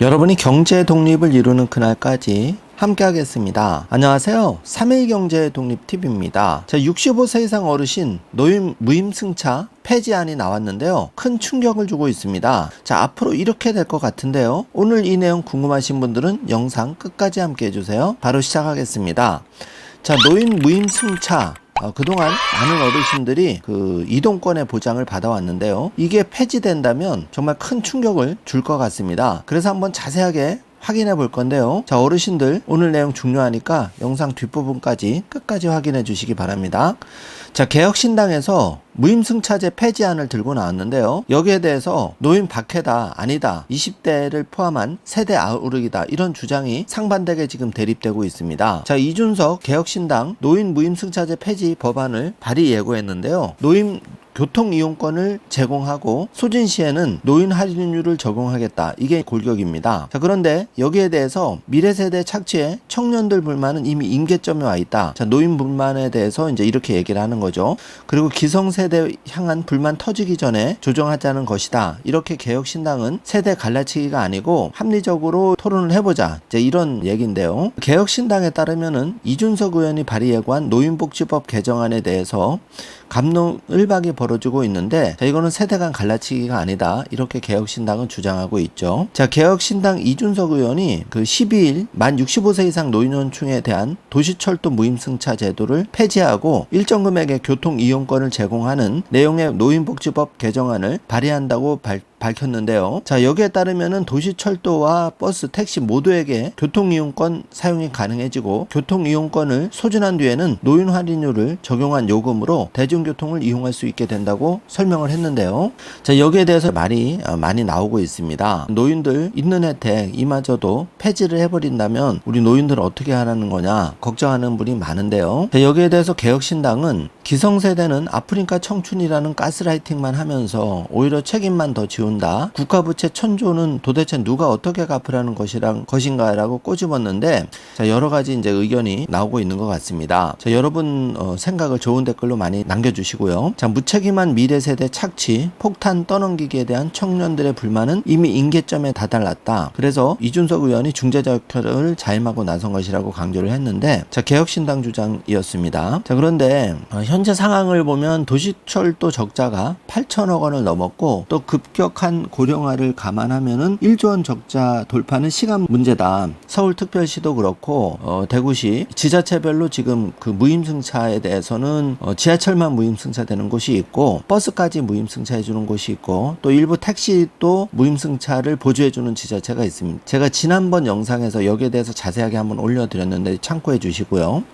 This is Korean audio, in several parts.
여러분이 경제 독립을 이루는 그날까지 함께 하겠습니다. 안녕하세요. 3일 경제 독립 팁입니다. 65세 이상 어르신 노인 무임승차 폐지안이 나왔는데요. 큰 충격을 주고 있습니다. 앞으로 이렇게 될 것 같은데요. 오늘 이 내용 궁금하신 분들은 영상 끝까지 함께 해주세요. 바로 시작하겠습니다. 노인 무임승차 그동안 많은 어르신들이 이동권의 보장을 받아왔는데요. 이게 폐지된다면 정말 큰 충격을 줄 것 같습니다. 그래서 한번 자세하게 확인해 볼 건데요. 어르신들 오늘 내용 중요하니까 영상 뒷부분까지 끝까지 확인해 주시기 바랍니다. 개혁신당에서 무임승차제 폐지안을 들고 나왔는데요. 여기에 대해서 노인 박해다, 아니다, 20대를 포함한 세대 아우르기다, 이런 주장이 상반되게 지금 대립되고 있습니다. 이준석 개혁신당 노인 무임승차제 폐지 법안을 발의 예고했는데요. 노인 교통이용권을 제공하고 소진시에는 노인 할인율을 적용하겠다. 이게 골격입니다. 그런데 여기에 대해서 미래세대 착취에 청년들 불만은 이미 임계점에 와 있다. 노인 불만에 대해서 이제 이렇게 얘기를 하는 거죠. 그리고 기성세대 향한 불만 터지기 전에 조정하자는 것이다. 이렇게 개혁신당은 세대 갈라치기가 아니고 합리적으로 토론을 해보자. 이런 얘기인데요. 개혁신당에 따르면은 이준석 의원이 발의 예고한 노인복지법 개정안에 대해서 갑론을박이 벌어지고 있는데 이거는 세대 간 갈라치기가 아니다. 이렇게 개혁신당은 주장하고 있죠. 개혁신당 이준석 의원이 12일 만 65세 이상 노인연충에 대한 도시철도 무임승차 제도를 폐지하고 일정 금액의 교통이용권을 제공하는 내용의 노인복지법 개정안을 발의한다고 밝혔는데요. 여기에 따르면은 도시철도와 버스, 택시 모두에게 교통이용권 사용이 가능해지고 교통이용권을 소진한 뒤에는 노인 할인율을 적용한 요금으로 대중교통을 이용할 수 있게 된다고 설명을 했는데요. 여기에 대해서 말이 많이 나오고 있습니다. 노인들 있는 혜택 이마저도 폐지를 해버린다면 우리 노인들 어떻게 하라는 거냐 걱정하는 분이 많은데요. 여기에 대해서 개혁신당은 기성세대는 아프리카 청춘이라는 가스라이팅만 하면서 오히려 책임만 더 지운다. 국가부채 1000조는 도대체 누가 어떻게 갚으라는 것인가라고 꼬집었는데 여러 가지 이제 의견이 나오고 있는 것 같습니다. 여러분 생각을 좋은 댓글로 많이 남겨주시고요. 무책임한 미래세대 착취, 폭탄 떠넘기기에 대한 청년들의 불만은 이미 임계점에 다달랐다. 그래서 이준석 의원이 중재자 역할을 자임하고 나선 것이라고 강조를 했는데 개혁신당 주장이었습니다. 그런데 현재 상황을 보면 도시철도 적자가 8천억 원을 넘었고 또 급격한 고령화를 감안하면은 1조 원 적자 돌파는 시간 문제다. 서울특별시도 그렇고 대구시 지자체별로 지금 무임승차에 대해서는 지하철만 무임승차되는 곳이 있고 버스까지 무임승차해주는 곳이 있고 또 일부 택시도 무임승차를 보조해주는 지자체가 있습니다. 제가 지난번 영상에서 여기에 대해서 자세하게 한번 올려드렸는데 참고해 주시고요.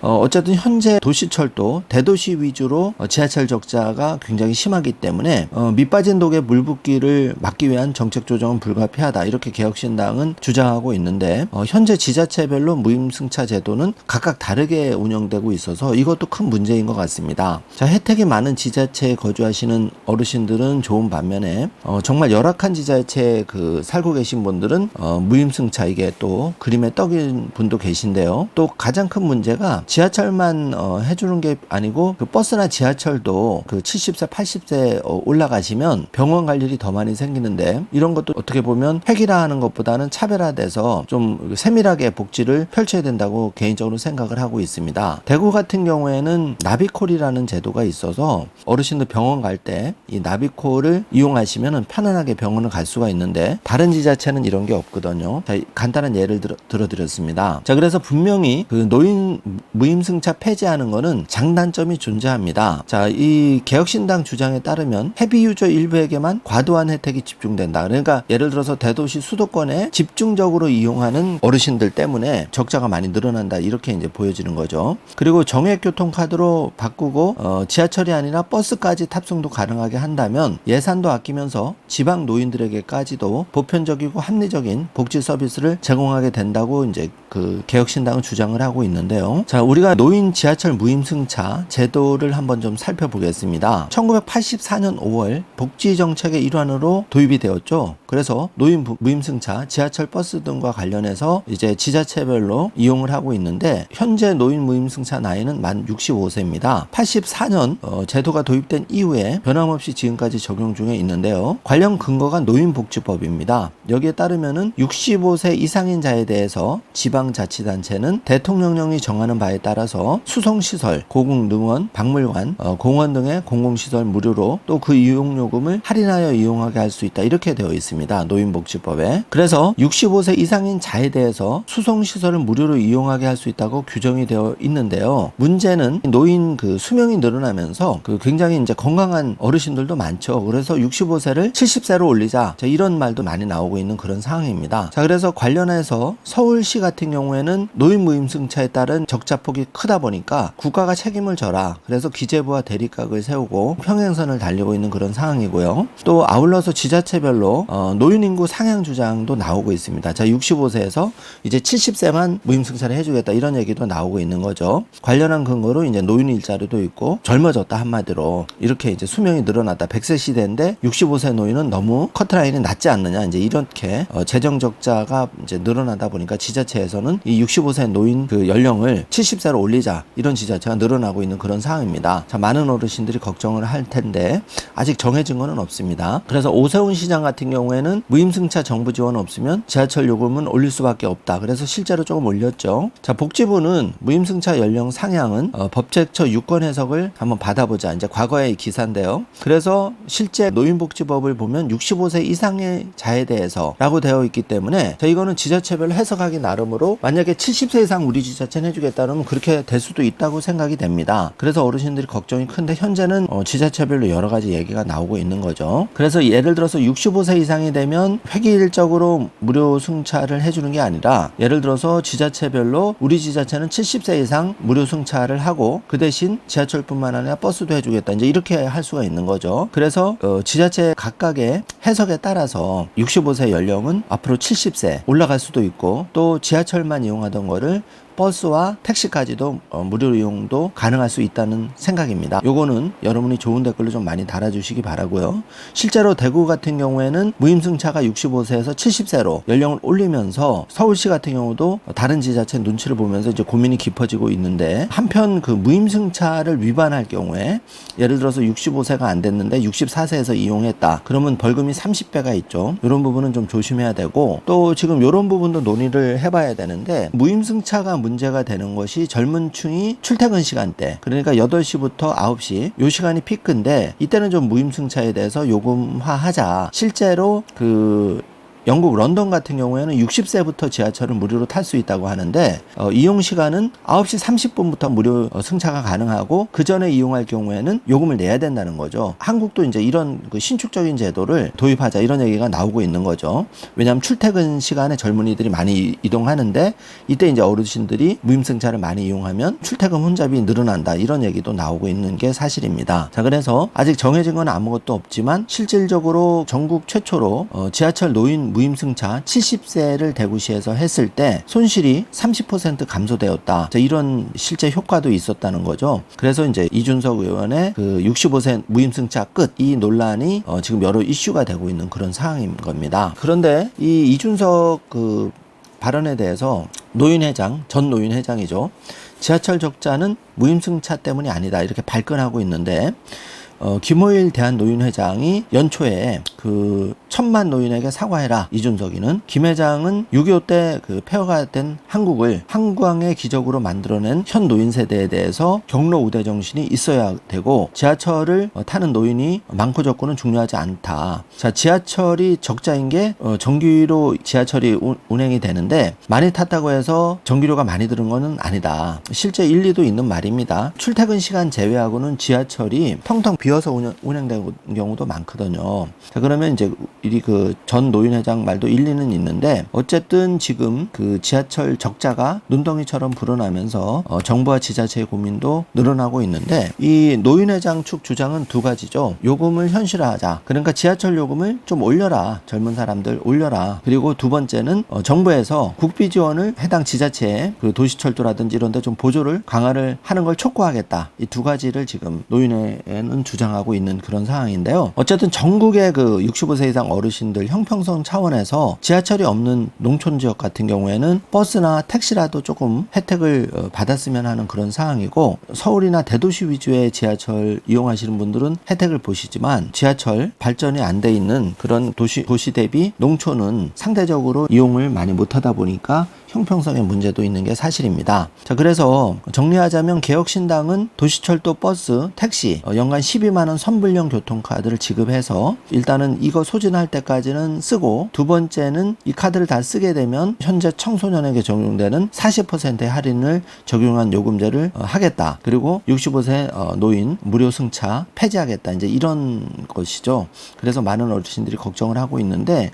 어쨌든 현재 도시철도 대도시 위주로 지하철 적자가 굉장히 심하기 때문에 밑빠진 독에 물 붓기를 막기 위한 정책 조정은 불가피하다. 이렇게 개혁신당은 주장하고 있는데 현재 지자체별로 무임승차 제도는 각각 다르게 운영되고 있어서 이것도 큰 문제인 것 같습니다. 혜택이 많은 지자체에 거주하시는 어르신들은 좋은 반면에 정말 열악한 지자체에 살고 계신 분들은 무임승차 이게 또 그림의 떡인 분도 계신데요. 또 가장 큰 문제가 지하철만 해주는 게 아니고 버스나 지하철도 70세 80세 올라가시면 병원 갈 일이 더 많이 생기는데 이런 것도 어떻게 보면 획일화하는 것보다는 차별화돼서 좀 세밀하게 복지를 펼쳐야 된다고 개인적으로 생각을 하고 있습니다. 대구 같은 경우에는 나비콜이라는 제도가 있어서 어르신들 병원 갈 때 이 나비콜을 이용하시면 편안하게 병원을 갈 수가 있는데 다른 지자체는 이런 게 없거든요. 간단한 예를 들어드렸습니다. 그래서 분명히 노인 무임승차 폐지하는 거는 장단점이 존재합니다. 이 개혁신당 주장에 따르면 헤비 유저 일부에게만 과도한 혜택이 집중된다. 그러니까 예를 들어서 대도시 수도권에 집중적으로 이용하는 어르신들 때문에 적자가 많이 늘어난다. 이렇게 이제 보여지는 거죠. 그리고 정액교통카드로 바꾸고 지하철이 아니라 버스까지 탑승도 가능하게 한다면 예산도 아끼면서 지방 노인들에게까지도 보편적이고 합리적인 복지 서비스를 제공하게 된다고 이제 그 개혁신당은 주장을 하고 있는데요. 자, 우리가 노인 지하철 무임승차 제도를 한번 좀 살펴보겠습니다. 1984년 5월 복지정책의 일환으로 도입이 되었죠. 그래서 노인 무임승차, 지하철 버스 등과 관련해서 이제 지자체별로 이용을 하고 있는데 현재 노인 무임승차 나이는 만 65세입니다. 84년 제도가 도입된 이후에 변함없이 지금까지 적용 중에 있는데요. 관련 근거가 노인복지법입니다. 여기에 따르면은 65세 이상인 자에 대해서 지방자치단체는 대통령령이 정하는 바에 따라서 수송시설, 고궁능원, 박물관, 공원 등의 공공시설 무료로 또 그 이용요금을 할인하여 이용하게 할 수 있다. 이렇게 되어 있습니다. 노인복지법에. 그래서 65세 이상인 자에 대해서 수송시설을 무료로 이용하게 할 수 있다고 규정이 되어 있는데요. 문제는 노인 그 수명이 늘어나면서 그 굉장히 이제 건강한 어르신들도 많죠. 그래서 65세를 70세로 올리자. 자, 이런 말도 많이 나오고 있는 그런 상황입니다. 자, 그래서 관련해서 서울시 같은 경우에는 노인 무임승차에 따른 적자폭이 크다 보니까 국가가 책임을 져라. 그래서 기재부와 대립각을 세우고 평행선을 달리고 있는 그런 상황이고요. 또 아울러서 지자체별로 노인 인구 상향 주장도 나오고 있습니다. 자, 65세에서 이제 70세만 무임승차를 해주겠다 이런 얘기도 나오고 있는 거죠. 관련한 근거로 이제 노인 일자리도 있고 젊어졌다 한마디로 이렇게 이제 수명이 늘어났다. 100세 시대인데 65세 노인은 너무 커트라인이 낮지 않느냐 이제 이렇게 재정 적자가 이제 늘어나다 보니까 지자체에서는 이 65세 노인 그 연령을 70세로 올리자 이런 지자체가 늘어나고 있는 그런 상황입니다. 자, 많은 어르신들이 걱정을 할 텐데 아직 정해진 건 없습니다. 그래서 오세훈 시장 같은 경우에는 무임승차 정부 지원 없으면 지하철 요금은 올릴 수밖에 없다. 그래서 실제로 조금 올렸죠. 자, 복지부는 무임승차 연령 상향은 법제처 유권 해석을 한번 받아보자. 이제 과거의 기사인데요. 그래서 실제 노인복지법을 보면 65세 이상의 자에 대해서 라고 되어 있기 때문에 자, 이거는 지자체별로 해석하기 나름으로 만약에 70세 이상 우리 지자체는 해주겠다면 그렇게 될 수도 있다고 생각이 됩니다. 그래서 어르신들이 걱정이 큰데 현재는 지자체별로 여러 가지 얘기가 나오고 있는 거죠. 그래서 예를 들어서 65세 이상이 되면 획일적으로 무료 승차를 해주는 게 아니라 예를 들어서 지자체별로 우리 지자체는 70세 이상 무료 승차를 하고 그 대신 지하철뿐만 아니라 버스도 해주겠다. 이제 이렇게 할 수가 있는 거죠. 그래서 지자체 각각의 해석에 따라서 65세 연령은 앞으로 70세 올라갈 수도 있고 또 지하철만 이용하던 거를 버스와 택시까지도 무료 이용도 가능할 수 있다는 생각입니다. 요거는 여러분이 좋은 댓글로 좀 많이 달아주시기 바라고요. 실제로 대구 같은 경우에는 무임승차가 65세에서 70세로 연령을 올리면서 서울시 같은 경우도 다른 지자체 눈치를 보면서 이제 고민이 깊어지고 있는데 한편 그 무임승차를 위반할 경우에 예를 들어서 65세가 안 됐는데 64세에서 이용했다. 그러면 벌금이 30배가 있죠. 이런 부분은 좀 조심해야 되고 또 지금 이런 부분도 논의를 해봐야 되는데 무임승차가 문제가 되는 것이 젊은 층이 출퇴근 시간대 그러니까 8시부터 9시 요 시간이 피크인데 이때는 좀 무임승차에 대해서 요금화하자. 실제로 그 영국 런던 같은 경우에는 60세부터 지하철을 무료로 탈 수 있다고 하는데 이용 시간은 9시 30분부터 무료 승차가 가능하고 그 전에 이용할 경우에는 요금을 내야 된다는 거죠. 한국도 이제 이런 그 신축적인 제도를 도입하자 이런 얘기가 나오고 있는 거죠. 왜냐하면 출퇴근 시간에 젊은이들이 많이 이동하는데 이때 이제 어르신들이 무임승차를 많이 이용하면 출퇴근 혼잡이 늘어난다 이런 얘기도 나오고 있는 게 사실입니다. 자, 그래서 아직 정해진 건 아무것도 없지만 실질적으로 전국 최초로 지하철 노인 무임승차 70세를 대구시에서 했을 때 손실이 30% 감소되었다. 자, 이런 실제 효과도 있었다는 거죠. 그래서 이제 이준석 의원의 그 65세 무임승차 끝 이 논란이 지금 여러 이슈가 되고 있는 그런 상황인 겁니다. 그런데 이 이준석 그 발언에 대해서 노인회장, 전 노인회장이죠. 지하철 적자는 무임승차 때문이 아니다. 이렇게 발끈하고 있는데 김호일 대한노인회장이 연초에 그 1000만 노인에게 사과해라 이준석이는 김 회장은 6.25 때 그 폐허가 된 한국을 한국왕의 기적으로 만들어낸 현 노인 세대에 대해서 경로 우대 정신이 있어야 되고 지하철을 타는 노인이 많고 적고는 중요하지 않다. 자, 지하철이 적자인 게 정기로 지하철이 운행이 되는데 많이 탔다고 해서 전기료가 많이 들은 거는 아니다. 실제 일리도 있는 말입니다. 출퇴근 시간 제외하고는 지하철이 텅텅 비어 비어서 운영되는 경우도 많거든요. 자, 그러면 이제 이 그 전 노인회장 말도 일리는 있는데 어쨌든 지금 그 지하철 적자가 눈덩이처럼 불어나면서 정부와 지자체의 고민도 늘어나고 있는데 이 노인회장 측 주장은 두 가지죠. 요금을 현실화하자. 그러니까 지하철 요금을 좀 올려라. 젊은 사람들 올려라. 그리고 두 번째는 정부에서 국비 지원을 해당 지자체에 그 도시철도라든지 이런 데 좀 보조를 강화를 하는 걸 촉구하겠다. 이 두 가지를 지금 노인회는 주장하고 있는 그런 상황인데요. 어쨌든 전국의 그 65세 이상 어르신들 형평성 차원에서 지하철이 없는 농촌 지역 같은 경우에는 버스나 택시라도 조금 혜택을 받았으면 하는 그런 상황이고, 서울이나 대도시 위주의 지하철 이용하시는 분들은 혜택을 보시지만 지하철 발전이 안 돼 있는 그런 도시 대비 농촌은 상대적으로 이용을 많이 못하다 보니까 형평성의 문제도 있는 게 사실입니다. 자, 그래서 정리하자면 개혁신당은 도시철도 버스, 택시 연간 12만원 선불형 교통카드를 지급해서 일단은 이거 소진할 때까지는 쓰고, 두 번째는 이 카드를 다 쓰게 되면 현재 청소년에게 적용되는 40%의 할인을 적용한 요금제를 하겠다. 그리고 65세 노인 무료 승차 폐지하겠다. 이제 이런 것이죠. 그래서 많은 어르신들이 걱정을 하고 있는데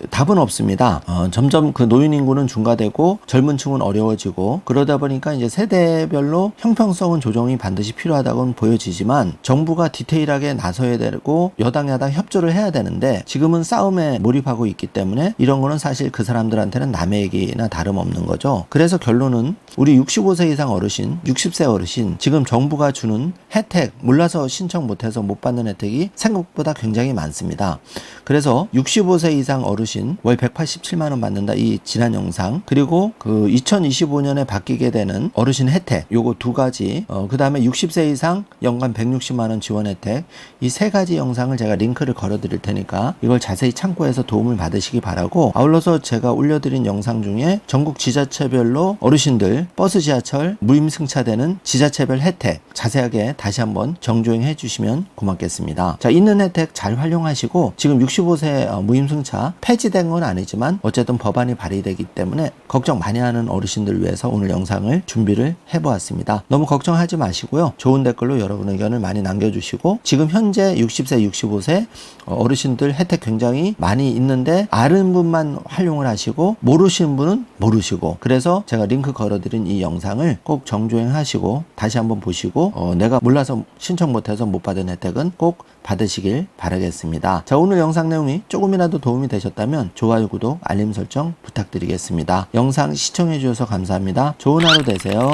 답은 없습니다. 점점 그 노인 인구는 증가되고 젊은 층은 어려워지고, 그러다 보니까 이제 세대별로 형평성은 조정이 반드시 필요하다고는 보여지지만 정부가 디테일하게 나서야 되고 여당 야당 협조를 해야 되는데 지금은 싸움에 몰입하고 있기 때문에 이런 거는 사실 그 사람들한테는 남의 얘기나 다름없는 거죠. 그래서 결론은 우리 65세 이상 어르신, 60세 어르신 지금 정부가 주는 혜택 몰라서 신청 못해서 못 받는 혜택이 생각보다 굉장히 많습니다. 그래서 65세 이상 어르신 월 187만 원 받는다, 이 지난 영상, 그리고 그 2025년에 바뀌게 되는 어르신 혜택, 요거 두 가지, 그 다음에 60세 이상 연간 160만 원 지원 혜택, 이 세 가지 영상을 제가 링크를 걸어 드릴 테니까 이걸 자세히 참고해서 도움을 받으시기 바라고, 아울러서 제가 올려드린 영상 중에 전국 지자체별로 어르신들 버스 지하철 무임승차되는 지자체별 혜택 자세하게 다시 한번 정조행해 주시면 고맙겠습니다. 자, 있는 혜택 잘 활용하시고, 지금 65세 무임승차 폐지된 건 아니지만 어쨌든 법안이 발의되기 때문에 걱정 많이 하는 어르신들을 위해서 오늘 영상을 준비를 해보았습니다. 너무 걱정하지 마시고요. 좋은 댓글로 여러분 의견을 많이 남겨주시고, 지금 현재 60세, 65세 어르신들 혜택 굉장히 많이 있는데 아는 분만 활용을 하시고 모르시는 분은 모르시고, 그래서 제가 링크 걸어드린 이 영상을 꼭 정주행하시고 다시 한번 보시고 내가 몰라서 신청 못해서 못 받은 혜택은 꼭 받으시길 바라겠습니다. 자, 오늘 영상 내용이 조금이라도 도움이 되셨다면 좋아요, 구독, 알림 설정 부탁드리겠습니다. 영상 시청해 주셔서 감사합니다. 좋은 하루 되세요.